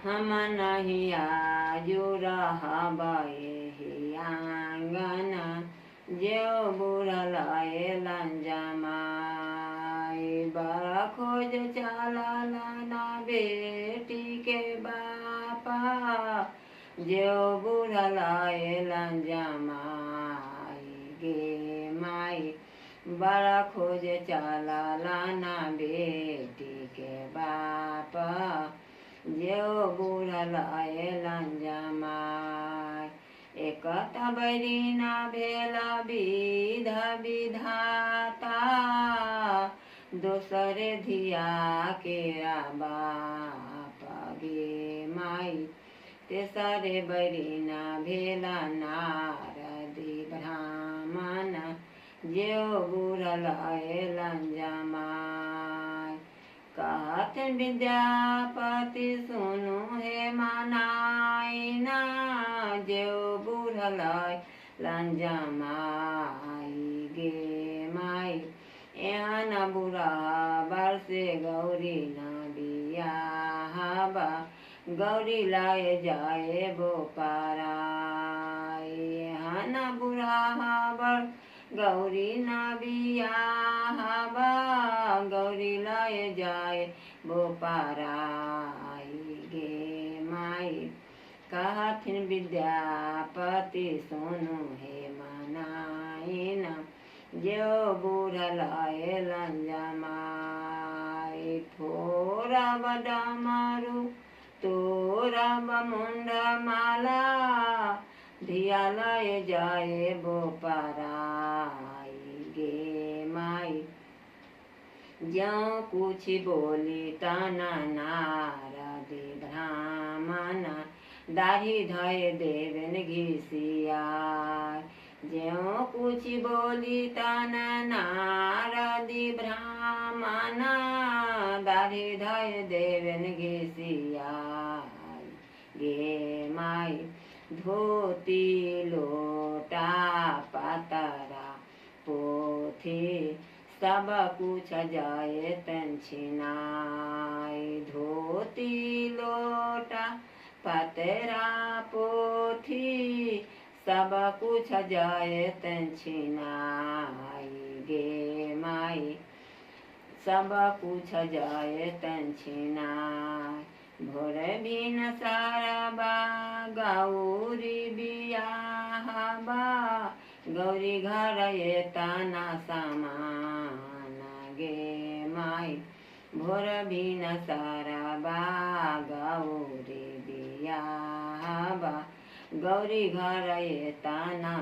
हम नहीं आजू रहबे आंगना जो बुढ़ल लंजमाई बड़ा खोज चला ना बेटी के बापा जो बुढ़ल लंजमाई गे माई बड़ा खोज चला ना बेटी के बापा जो बुढ़ल लंजमाई एक तबरी न भेल विध विधाता दोसरे धिया के बाप गे माई तेसरे बरी न भेल नारदी ब्राह्मण जो बुढ़ल लंजमाई कहत विद्यापति सुनु हे मनाइना जो बुढ़ल लंजमाई गे माई एहन बुढ़ा बरसे गौरी न बियाहबा गौरी लाए जाए बो पाराई एहन बुढ़ा बर गौरी न बियाहबा गौरी लाए जाए बो पाराई गे माई कहथिन विद्यापति सुनु हे मनाइना जो बुढ़ल लंजमाई थोड़ा बडमरु तोरा मुंड माला धिया लय जाए बो पाराई गे माई ज्यों कुछ बोली तना नारदी ब्राह्मण दाढ़ी धय देवन घिसिया ज्यों कुछ बोली तना नारदी ब्राह्मण दाढ़ी धय देवन घिसिया गे माई धोती लोटा पतरा पोथी सब कुछ जाए तंछिनाई धोती लोटा पतरा पोथी सब कुछ जाए तंछिनाई गे माई सब कुछ जाए तंछिनाई भोर बिन सारबा गौरी बियाहबा गौरी घर ये तना समान गे माई भोर बिन सारबा गौरी बियाहबा गौरी घर ये तना